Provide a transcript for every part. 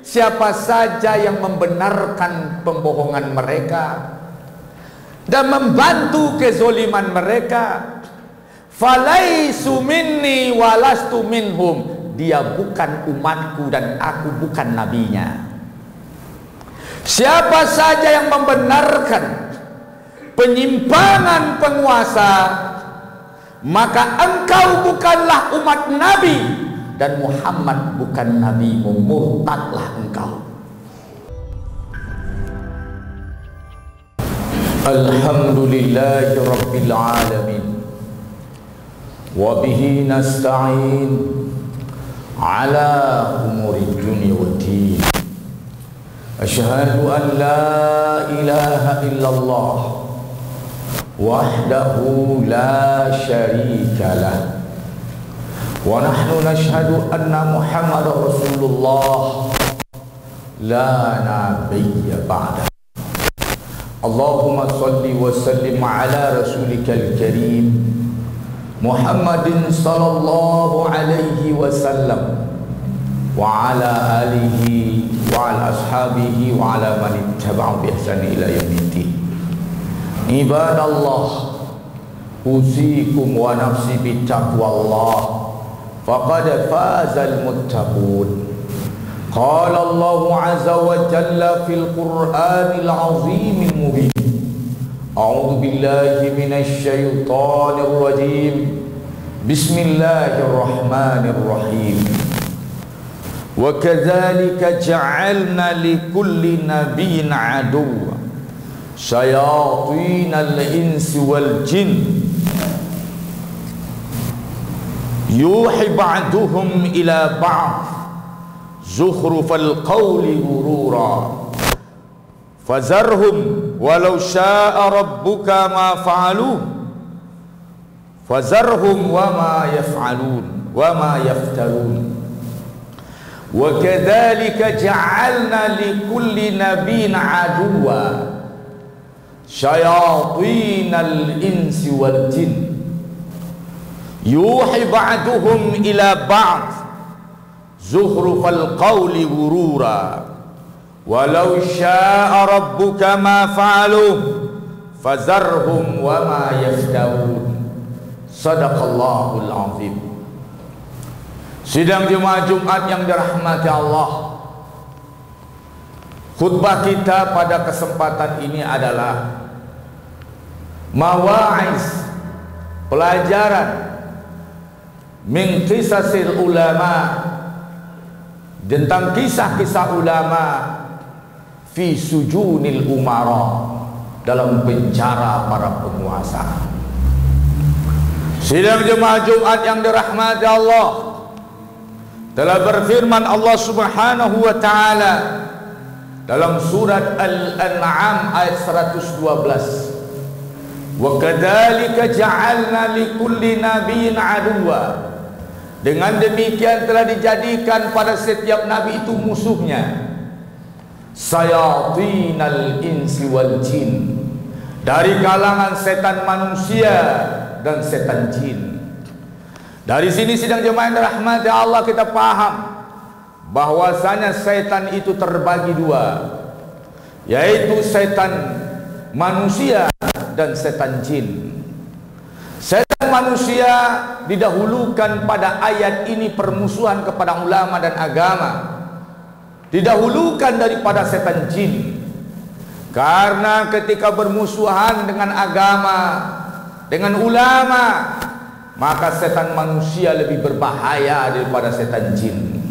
siapa saja yang membenarkan pembohongan mereka dan membantu kezoliman mereka, falaisu minni walastu minhum, dia bukan umatku dan aku bukan nabinya. Siapa saja yang membenarkan penyimpangan penguasa, maka engkau bukanlah umat Nabi dan Muhammad bukan nabimu, murtadlah engkau. Alhamdulillahi rabbil alamin, wa bihi nasta'in ala umuri dunya waddin. Asyhadu an la ilaha illallah wahdahu la syarika lah, wa nahnu nashhadu anna Muhammadar Rasulullah la nabiyya ba'da. Allahumma salli wa sallim ala rasulikal karim Muhammadin sallallahu alaihi wasallam wa ala alihi wa ala ashabihi wa ala man ittaba'u bi ihsani ila yaumiddin. Ibadallah, usikum wa nafsi bi taqwallah, faqad fazal muttaqun. Qala Allah azza wa jalla fil Qur'anil azimil mubin. A'udzu billahi minasy syaithanir rajim. Bismillahirrahmanirrahim. Wa kadzalika ja'alna likulli nabiyyin aduwwa syayatinal insi wal jin yuhi ba'duhum ila ba'd zukhrufal qawli ghurura fazarhum walau syaa rabbuka ma fa'aluh fazarhum wa ma yaf'alun wa ma yaftarun. Wa kadzalika ja'alna likulli nabiyyin aduwwa syayatinal insi wal jin yuhi ba'duhum ila ba'd zukhrufal qawli ghurura walau syaa rabbuka ma fa'aluh fazarhum wa ma yaftarun. Sadaqallahul azim. Sidang Jemaah Jumat yang dirahmati Allah, khutbah kita pada kesempatan ini adalah mawa'iz, pelajaran min qisasil ulama, tentang kisah-kisah ulama fi sujunil umara, dalam penjara para penguasa. Sidang Jemaah Jumat yang dirahmati Allah, telah berfirman Allah Subhanahu wa taala dalam surat Al-An'am ayat 112, wa kadzalika ja'alna likulli nabiyyin aduwwa, dengan demikian telah dijadikan pada setiap nabi itu musuhnya, sayatinal insi wal jin, dari kalangan setan manusia dan setan jin. Dari sini sidang jemaah yang dirahmati Allah, kita paham bahwasanya setan itu terbagi dua, yaitu setan manusia dan setan jin. Setan manusia didahulukan pada ayat ini permusuhan kepada ulama dan agama, didahulukan daripada setan jin, karena ketika bermusuhan dengan agama, dengan ulama, maka setan manusia lebih berbahaya daripada setan jin.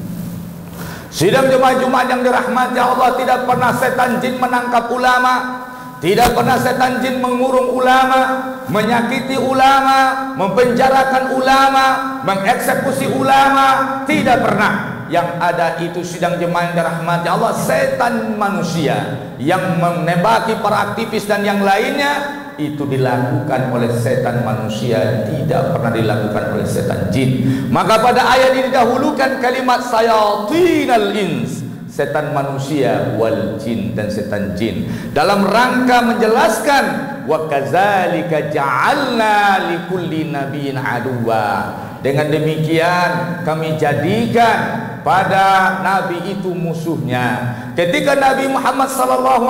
Sidang Jemaah Jumat yang dirahmati Allah, tidak pernah setan jin menangkap ulama, tidak pernah setan jin mengurung ulama, menyakiti ulama, mempenjarakan ulama, mengeksekusi ulama, tidak pernah. Yang ada itu sidang jemaah yang dirahmati Allah, setan manusia yang menembaki para aktivis dan yang lainnya, itu dilakukan oleh setan manusia, tidak pernah dilakukan oleh setan jin. Maka pada ayat ini didahulukan kalimat sayatinal ins, setan manusia, wal jin, dan setan jin, dalam rangka menjelaskan wa kadzalika ja'alna likulli nabiyyin aduwwa, dengan demikian kami jadikan pada Nabi itu musuhnya. Ketika Nabi Muhammad SAW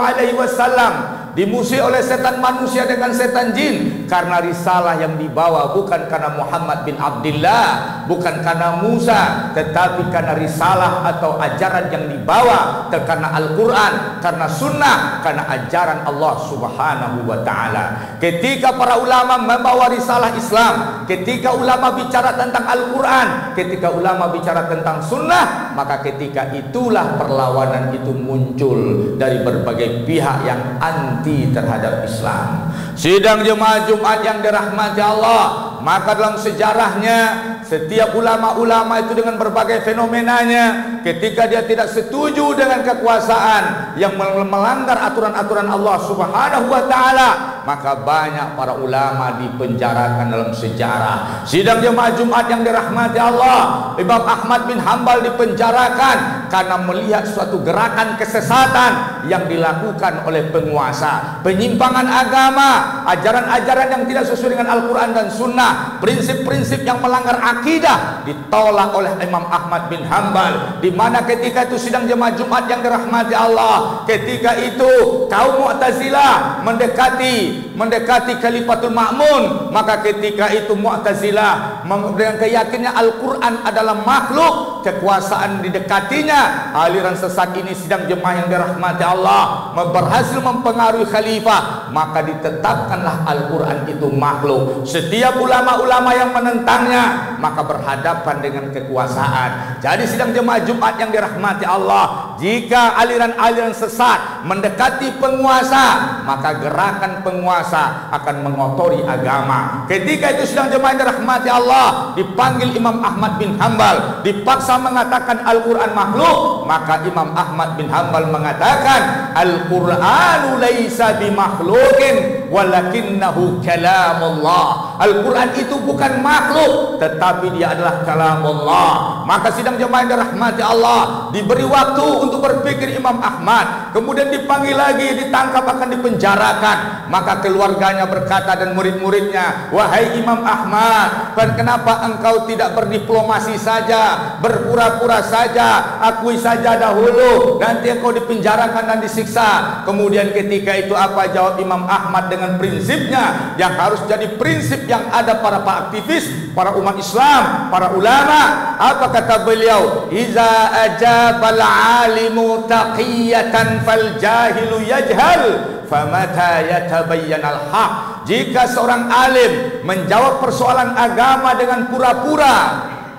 dimusuhi oleh setan manusia dengan setan jin karena risalah yang dibawa bukan karena Muhammad bin Abdullah, bukan karena Musa, tetapi karena risalah atau ajaran yang dibawa karena Al-Quran, karena sunnah, karena ajaran Allah Subhanahu wa ta'ala. Ketika para ulama membawa risalah Islam, ketika ulama bicara tentang Al-Quran, ketika ulama bicara tentang sunnah, maka ketika itulah perlawanan itu muncul dari berbagai pihak yang anti terhadap Islam. Sidang jemaah Jumat yang dirahmati Allah, maka dalam sejarahnya setiap ulama-ulama itu dengan berbagai fenomenanya, ketika dia tidak setuju dengan kekuasaan yang melanggar aturan-aturan Allah Subhanahu wa ta'ala, maka banyak para ulama dipenjarakan dalam sejarah. Sidang jemaah Jumat yang dirahmati Allah, Imam Ahmad bin Hanbal dipenjarakan karena melihat suatu gerakan kesesatan yang dilakukan oleh penguasa, penyimpangan agama, ajaran-ajaran yang tidak sesuai dengan Al-Quran dan Sunnah, prinsip-prinsip yang melanggar akidah ditolak oleh Imam Ahmad bin Hanbal. Di mana ketika itu sidang jemaah Jumat yang dirahmati Allah, ketika itu kaum Mu'tazilah mendekati Khalifatul Ma'mun, maka ketika itu Mu'tazilah dengan keyakinan Al-Quran adalah makhluk, kekuasaan didekatinya. Aliran sesat ini sidang jemaah yang dirahmati Allah berhasil mempengaruhi khalifah, maka ditetapkanlah Al-Quran itu makhluk. Setiap ulama-ulama yang menentangnya maka berhadapan dengan kekuasaan. Jadi sidang jemaah Jumat yang dirahmati Allah, jika aliran-aliran sesat mendekati penguasa, maka gerakan penguasa akan mengotori agama. Ketika itu sidang jemaah yang dirahmati Allah, dipanggil Imam Ahmad bin Hanbal, dipaksa mengatakan Al-Quran makhluk, maka Imam Ahmad bin Hanbal mengatakan Al-Quranu laisa bimakhlukin walakinnahu kalamullah. Al-Quran itu bukan makhluk, tetapi dia adalah kalamullah. Maka sidang jemaah yang dirahmati Allah, diberi waktu untuk berpikir Imam Ahmad, kemudian dipanggil lagi, ditangkap, akan dipenjarakan. Maka keluarganya berkata dan murid-muridnya, wahai Imam Ahmad, kenapa engkau tidak berdiplomasi saja, berpura-pura saja, akui saja dahulu, nanti engkau dipenjarakan dan disiksa. Kemudian ketika itu apa jawab Imam Ahmad dengan prinsipnya yang harus jadi prinsip yang ada para aktivis, para umat Islam, para ulama. Apa kata beliau? Iza ajabal alimu taqiyatan fal jahilu yajhal famata yatabayyanal haq. Jika seorang alim menjawab persoalan agama dengan pura-pura,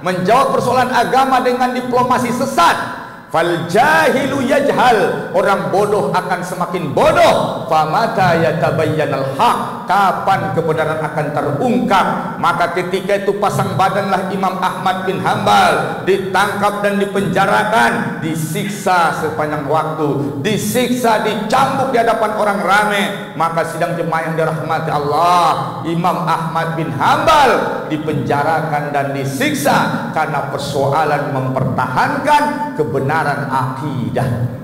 menjawab persoalan agama dengan diplomasi sesat, fal jahilu yajhal, orang bodoh akan semakin bodoh. Famata yatabayyanal haq, kapan kebenaran akan terungkap. Maka ketika itu pasang badanlah Imam Ahmad bin Hanbal, ditangkap dan dipenjarakan, disiksa sepanjang waktu, disiksa, dicambuk di hadapan orang ramai. Maka sidang jemaah yang dirahmati Allah, Imam Ahmad bin Hanbal dipenjarakan dan disiksa karena persoalan mempertahankan kebenaran akidah.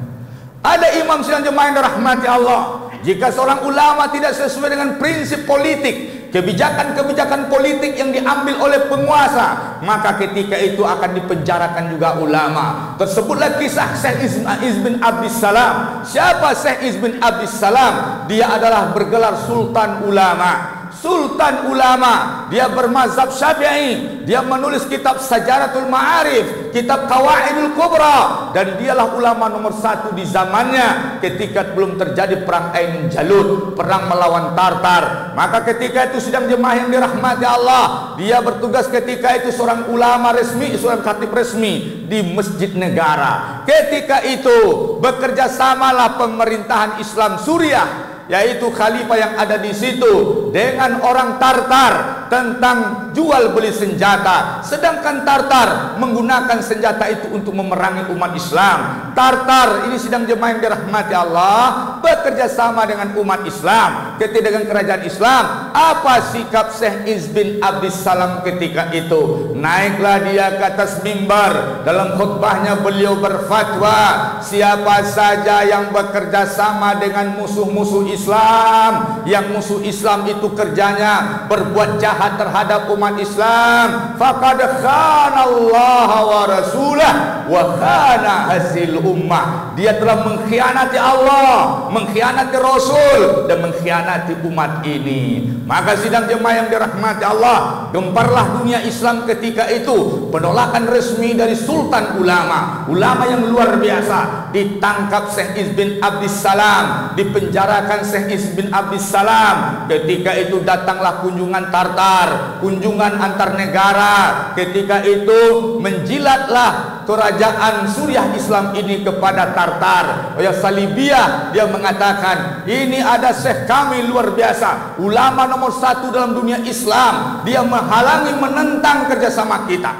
Ada imam sidang jemaah yang dirahmati Allah, jika seorang ulama tidak sesuai dengan prinsip politik, kebijakan-kebijakan politik yang diambil oleh penguasa, maka ketika itu akan dipenjarakan juga ulama. Tersebutlah kisah Syekh Iz bin Abdissalam. Siapa Syekh Iz bin Abdissalam? Dia adalah bergelar Sultan Ulama. Sultan ulama, dia bermazhab Syafi'i, dia menulis kitab Sajaratul Ma'arif, kitab Qawaidul Kubra, dan dialah ulama nomor 1 di zamannya ketika belum terjadi perang Ain Jalut, perang melawan Tartar. Maka ketika itu sidang jemaah yang dirahmati Allah, dia bertugas ketika itu seorang ulama resmi, seorang khatib resmi di masjid negara. Ketika itu bekerja samalah pemerintahan Islam Suriah, yaitu khalifah yang ada di situ, dengan orang Tartar tentang jual beli senjata. Sedangkan Tartar menggunakan senjata itu untuk memerangi umat Islam. Tartar ini sidang jemaah yang dirahmati Allah bekerja sama dengan umat Islam, ketika dengan kerajaan Islam. Apa sikap Syekh Iz bin Abdissalam ketika itu? Naiklah dia ke atas mimbar, dalam khutbahnya beliau berfatwa, siapa saja yang bekerja sama dengan musuh-musuh Islam, yang musuh Islam itu itu kerjanya berbuat jahat terhadap umat Islam, faqad khana Allah wa rasulah wa khana hasil ummah. Dia telah mengkhianati Allah, mengkhianati Rasul, dan mengkhianati umat ini. Maka sidang jemaah yang dirahmati Allah, gemparlah dunia Islam ketika itu. Penolakan resmi dari Sultan Ulama, ulama yang luar biasa. Ditangkap Syekh Iz bin Abdissalam, dipenjarakan Syekh Iz bin Abdissalam. Ketika itu datanglah kunjungan Tartar, kunjungan antar negara. Ketika itu menjilatlah kerajaan Suriah Islam ini kepada Tartar. Ya Salibiyah, dia mengatakan, ini ada syekh kami luar biasa, ulama nomor 1 dalam dunia Islam. Dia menghalangi, menentang kerjasama kita,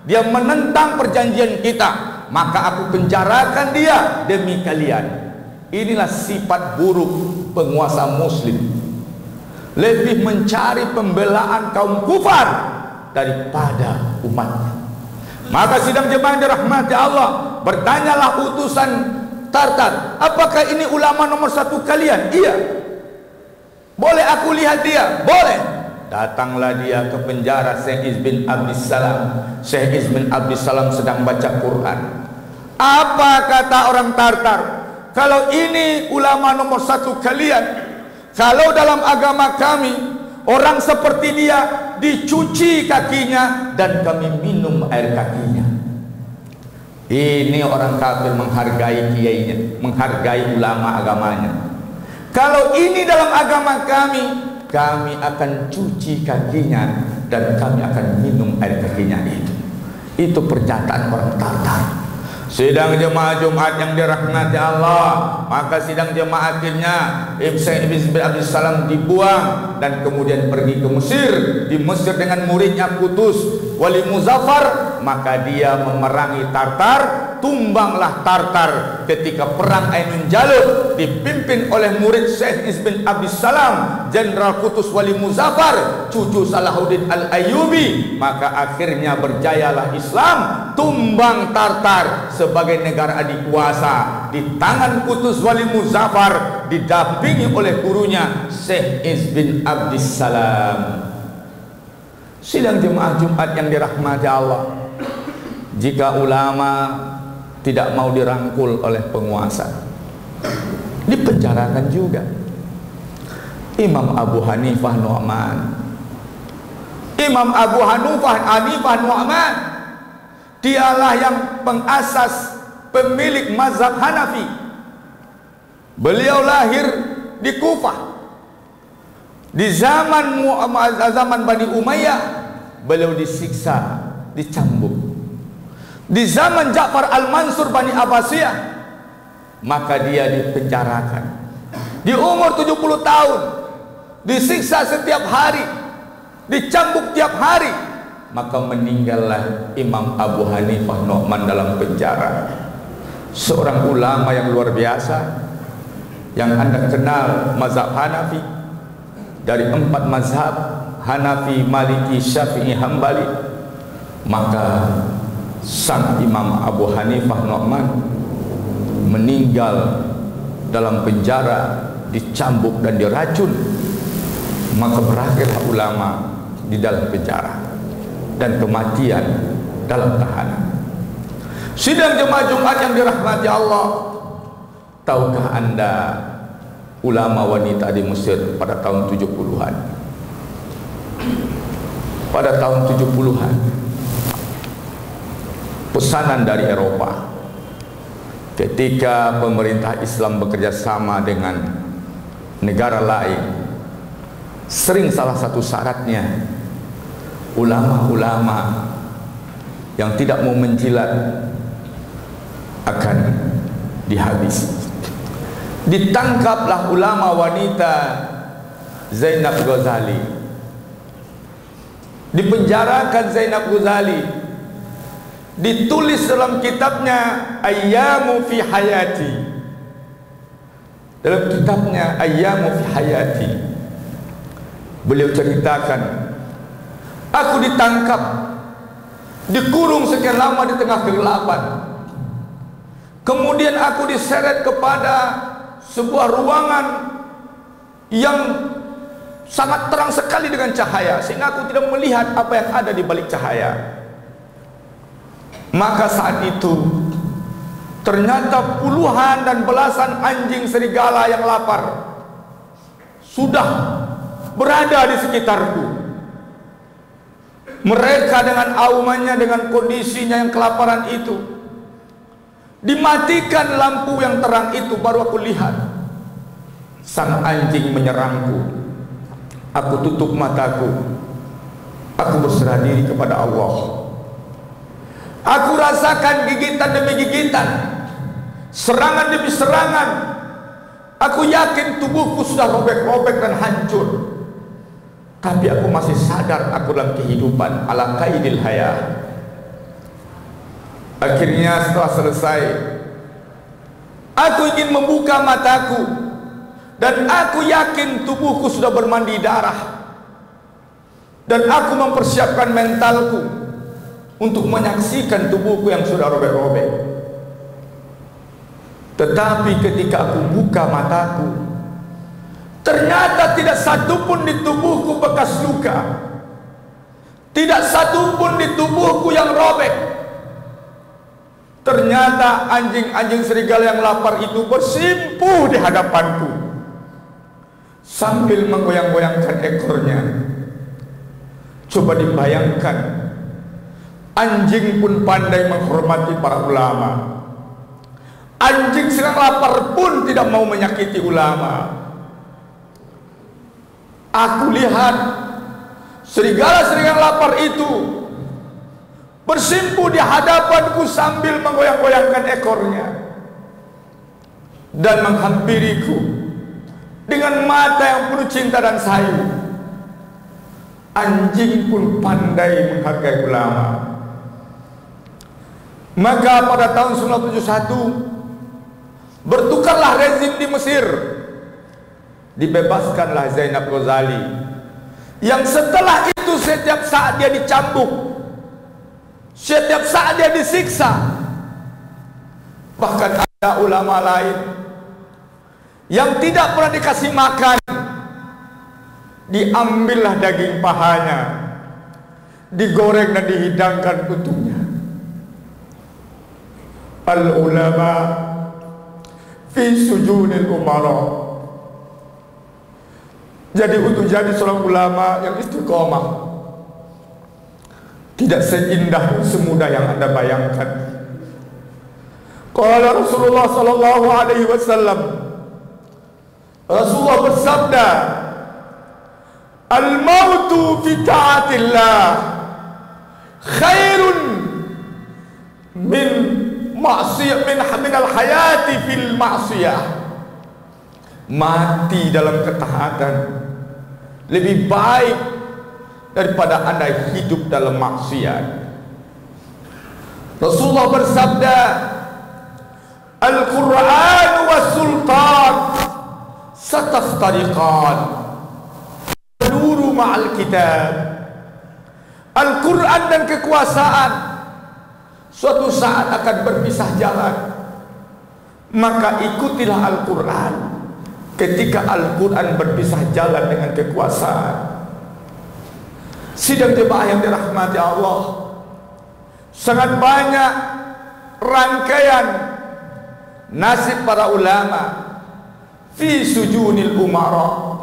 dia menentang perjanjian kita, maka aku penjarakan dia demi kalian. Inilah sifat buruk penguasa muslim, lebih mencari pembelaan kaum kufar daripada umatnya. Maka sidang jemaah yang dirahmati Allah, bertanyalah utusan Tartar, apakah ini ulama nomor 1 kalian? Iya. Boleh aku lihat dia? Boleh. Datanglah dia ke penjara Syekh Iz bin Abdissalam. Syekh Iz bin Abdissalam sedang baca Quran. Apa kata orang Tartar? Kalau ini ulama nomor 1 kalian, kalau dalam agama kami orang seperti dia dicuci kakinya dan kami minum air kakinya. Ini orang kafir menghargai kiainya, menghargai ulama agamanya. Kalau ini dalam agama kami, kami akan cuci kakinya dan kami akan minum air kakinya itu. Itu pernyataan orang Tartar. Sidang jemaah Jumat yang dirahmati Allah, maka sidang jemaah akhirnya Syekh Iz bin Abdissalam dibuang dan kemudian pergi ke Mesir. Di Mesir dengan muridnya Qutus Wali Muzaffar, maka dia memerangi Tartar. Tumbanglah Tartar ketika perang Ainun Jalut, dipimpin oleh murid Syekh Iz bin Abdissalam, Jenderal Qutus Wali Muzaffar, cucu Salahuddin Al-Ayyubi. Maka akhirnya berjayalah Islam, tumbang Tartar sebagai negara adikuasa di tangan Qutus Wali Muzaffar, didampingi oleh gurunya Syekh Iz bin Abdissalam. Sidang jemaah Jumat yang dirahmati Allah, jika ulama tidak mau dirangkul oleh penguasa, dipenjarakan juga. Imam Abu Hanifah Nu'man, Imam Abu Hanifah Nu'man, dialah yang pengasas, pemilik mazhab Hanafi. Beliau lahir di Kufah. Di zaman Bani Umayyah, beliau disiksa, dicambuk. Di zaman Ja'far Al-Mansur Bani Abbasiyah, maka dia dipenjarakan. Di umur 70 tahun, disiksa setiap hari, dicambuk tiap hari, maka meninggallah Imam Abu Hanifah Nu'man dalam penjara. Seorang ulama yang luar biasa, yang Anda kenal mazhab Hanafi, dari 4 mazhab Hanafi, Maliki, Syafi'i, Hambali. Maka sang Imam Abu Hanifah Nu'man meninggal dalam penjara, dicambuk dan diracun. Maka berakhirlah ulama di dalam penjara dan kematian dalam tahanan. Sidang jemaah Jumat yang dirahmati Allah, tahukah Anda ulama wanita di Mesir pada tahun 70-an? Pada tahun 70-an, pesanan dari Eropa, ketika pemerintah Islam bekerja sama dengan negara lain, sering salah satu syaratnya ulama-ulama yang tidak mau menjilat akan dihabisi. Ditangkaplah ulama wanita Zainab Ghazali, dipenjarakan Zainab Ghazali, ditulis dalam kitabnya Ayyamu fi Hayati. Dalam kitabnya Ayyamu fi Hayati, beliau ceritakan, aku ditangkap, dikurung sekian lama di tengah kegelapan. Kemudian aku diseret kepada sebuah ruangan yang sangat terang sekali dengan cahaya, sehingga aku tidak melihat apa yang ada di balik cahaya. Maka saat itu ternyata puluhan dan belasan anjing serigala yang lapar sudah berada di sekitarku. Mereka dengan aumannya, dengan kondisinya yang kelaparan itu, dimatikan lampu yang terang itu, baru aku lihat sang anjing menyerangku. Aku tutup mataku, aku berserah diri kepada Allah. Aku rasakan gigitan demi gigitan, serangan demi serangan. Aku yakin tubuhku sudah robek-robek dan hancur, tapi aku masih sadar aku dalam kehidupan ala qaidil haya. Akhirnya setelah selesai, aku ingin membuka mataku, dan aku yakin tubuhku sudah bermandi darah, dan aku mempersiapkan mentalku untuk menyaksikan tubuhku yang sudah robek-robek. Tetapi ketika aku buka mataku, ternyata tidak satu pun di tubuhku bekas luka, tidak satu pun di tubuhku yang robek. Ternyata anjing-anjing serigala yang lapar itu bersimpuh di hadapanku sambil menggoyang-goyangkan ekornya. Coba dibayangkan, anjing pun pandai menghormati para ulama. Anjing sedang lapar pun tidak mau menyakiti ulama. Aku lihat serigala-serigala lapar itu bersimpuh di hadapanku sambil menggoyang-goyangkan ekornya dan menghampiriku dengan mata yang penuh cinta dan sayang. Anjing pun pandai menghargai ulama. Maka pada tahun 1971 bertukarlah rezim di Mesir. Dibebaskanlah Zainab Ghazali, yang setelah itu setiap saat dia dicambuk, setiap saat dia disiksa. Bahkan ada ulama lain yang tidak pernah dikasih makan, diambillah daging pahanya, digoreng dan dihidangkan untuknya. Al-ulama fi sujunil umara. Jadi untuk jadi seorang ulama yang istiqomah tidak seindah, semudah yang Anda bayangkan. Qala Rasulullah sallallahu alaihi wasallam, Rasulullah bersabda, al-mautu fi ta'atillah khairun min ma'siyah min al-hayati fil ma'siyah. Mati dalam ketaatan lebih baik daripada Anda hidup dalam maksiat. Rasulullah bersabda, Al-Quran wa sultan sataftariqan nuru ma'al kitab. Al-Quran dan kekuasaan suatu saat akan berpisah jalan. Maka ikutilah Al-Quran ketika Al-Quran berpisah jalan dengan kekuasaan. Sidang jemaah yang dirahmati Allah, sangat banyak rangkaian nasib para ulama fi sujunil umara.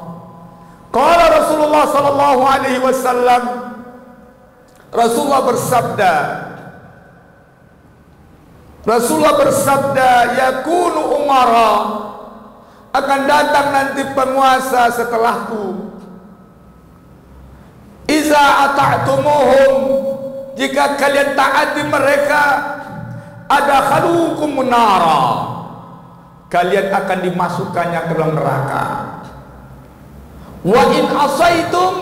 Qala Rasulullah sallallahu alaihi wasallam, Rasulullah bersabda, yakunu umara, akan datang nanti penguasa setelahku. Iza ata'tumuhum, jika kalian taati mereka, ada khalukum munara, kalian akan dimasukkannya ke dalam neraka. Wa in asaitum,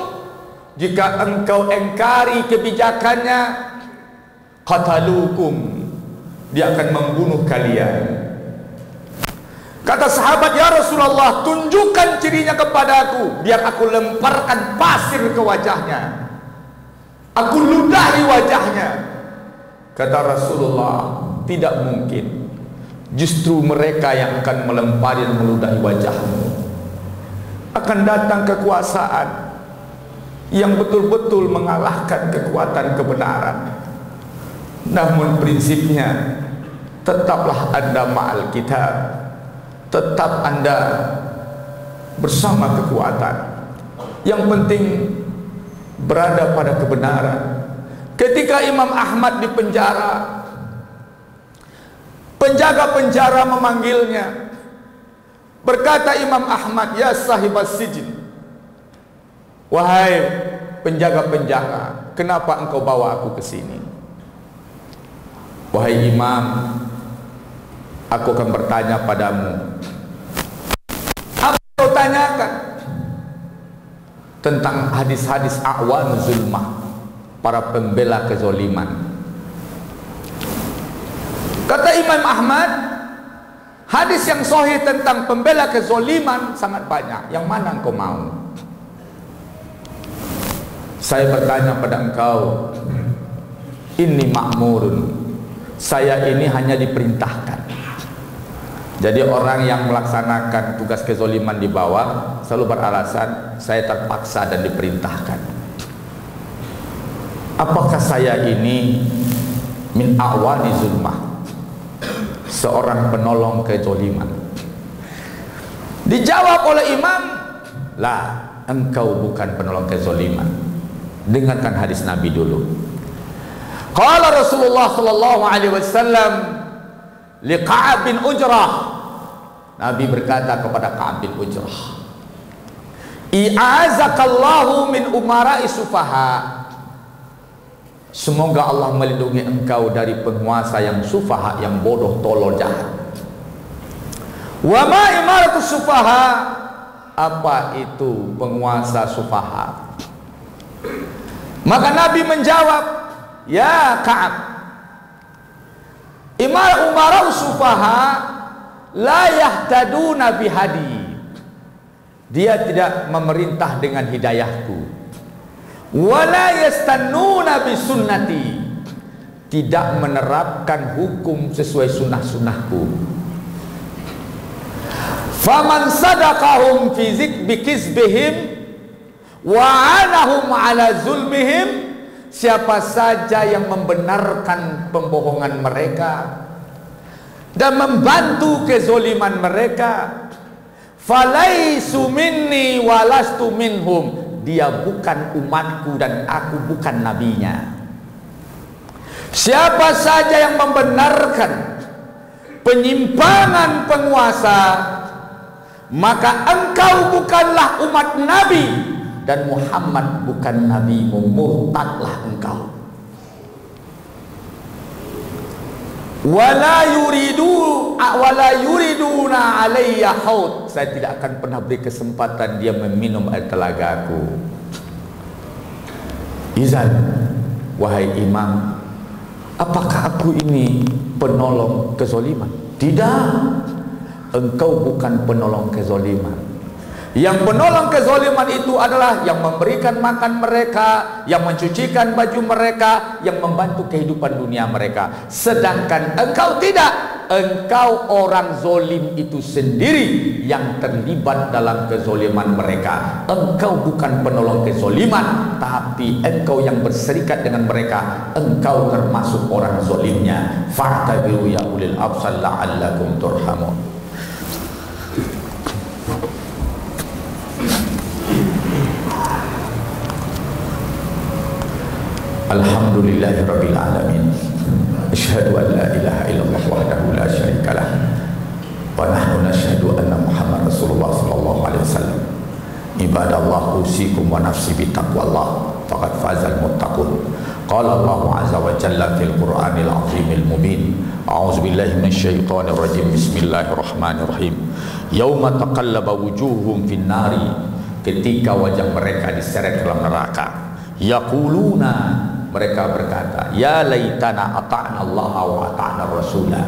jika engkau engkari kebijakannya, qatalukum, dia akan membunuh kalian. Kata sahabat, ya Rasulullah, tunjukkan cirinya kepadaku, biar aku lemparkan pasir ke wajahnya, aku ludahi wajahnya. Kata Rasulullah, tidak mungkin, justru mereka yang akan melempari dan meludahi wajahmu. akan datang kekuasaan yang betul-betul mengalahkan kekuatan kebenaran. Namun prinsipnya, tetaplah Anda ma'al kitab, tetap Anda bersama kekuatan. Yang penting berada pada kebenaran. Ketika Imam Ahmad di penjara, penjaga penjara memanggilnya. Berkata Imam Ahmad, "Ya sahibas sijin, wahai penjaga penjara, kenapa engkau bawa aku ke sini?" "Wahai Imam, aku akan bertanya padamu." "Apa kau tanyakan?" "Tentang hadis-hadis a'wan zulmah, para pembela kezoliman." Kata Imam Ahmad, hadis yang sahih tentang pembela kezoliman sangat banyak. Yang mana engkau mau? "Saya bertanya pada engkau, ini ma'murun, saya ini hanya diperintahkan." Jadi orang yang melaksanakan tugas kezoliman di bawah selalu beralasan, "Saya terpaksa dan diperintahkan." Apakah saya ini min a'wani zulmah, seorang penolong kezoliman? Dijawab oleh imam, "Lah, engkau bukan penolong kezoliman." Dengarkan hadis Nabi dulu. Qala Rasulullah sallallahu alaihi wasallam li Ka'ab bin Ujrah. Nabi berkata kepada Ka'ab bin Ujrah, "I'azakallahu min umara'i sufaha." Semoga Allah melindungi engkau dari penguasa yang sufaha, yang bodoh, tolol, jahat. "Wa ma imaratu sufaha?" Apa itu penguasa sufaha? Maka Nabi menjawab, "Ya Ka'ab, umara'u sufaha la yahtaduna bihadi." Dia tidak memerintah dengan hidayahku. "Wala yastannuna bisunnati." Tidak menerapkan hukum sesuai sunnah-sunnahku. "Faman sadaqahum fi bikizbihim wa anahum ala zulmihim." Siapa saja yang membenarkan pembohongan mereka dan membantu kezoliman mereka, "Falaisu minni walastu minhum." Dia bukan umatku dan aku bukan nabinya. Siapa saja yang membenarkan penyimpangan penguasa, maka engkau bukanlah umat Nabi dan Muhammad bukan nabimu. Murtadlah engkau. Wala yuriduna alayya haud. Saya tidak akan pernah beri kesempatan dia meminum air telagaku. Izan, wahai imam, apakah aku ini penolong kezoliman? Tidak. Engkau bukan penolong kezoliman. Yang penolong kezoliman itu adalah yang memberikan makan mereka, yang mencucikan baju mereka, yang membantu kehidupan dunia mereka. Sedangkan engkau tidak. Engkau orang zolim itu sendiri yang terlibat dalam kezoliman mereka. Engkau bukan penolong kezoliman, tapi engkau yang berserikat dengan mereka. Engkau termasuk orang zolimnya. Fa'tabiru ya ulil absar la'allakum turhamun. Alhamdulillahirabbil alamin. Asyhadu an la ilaha illallah wahdahu la syarikalah wa nahnu nashhadu anna Muhammad Rasulullah sallallahu alaihi wasallam. Ibadallah, usikum wa nafsi bi taqwallah faqad fazal muttaqun. Qala Allah azza wa jalla fil Qur'anil azimil mubin. A'udzu billahi minasyaitonir rajim. Bismillahirrahmanirrahim. Yauma taqallaba wujuhum fin nari. Ketika wajah mereka diseret dalam neraka. Yaquluna, mereka berkata, ya laitana ata'na Allah wa ata'na Rasulah.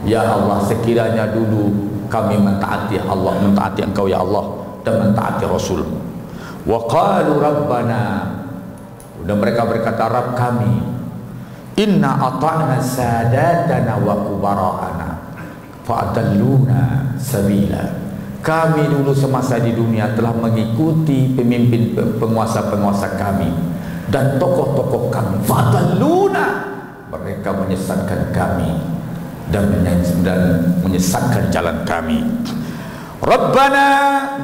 Ya Allah, sekiranya dulu kami mentaati Allah, mentaati Engkau ya Allah, dan mentaati Rasul. Wa qalu rabbana, dan mereka berkata, Rabb kami, inna ata'na sadatana wa kubara'ana fa'adalluna sabila. kami dulu semasa di dunia telah mengikuti pemimpin penguasa-penguasa kami dan tokoh-tokoh kami. Fadalluna, mereka menyesatkan kami dan menyesatkan jalan kami. Rabbana,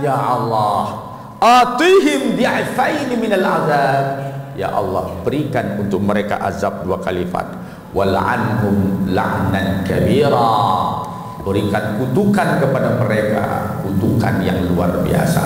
ya Allah, atihim di'afaini minal azab, ya Allah, berikan untuk mereka azab 2 kali lipat. Wal'anhum la'nan kabira, berikan kutukan kepada mereka, kutukan yang luar biasa.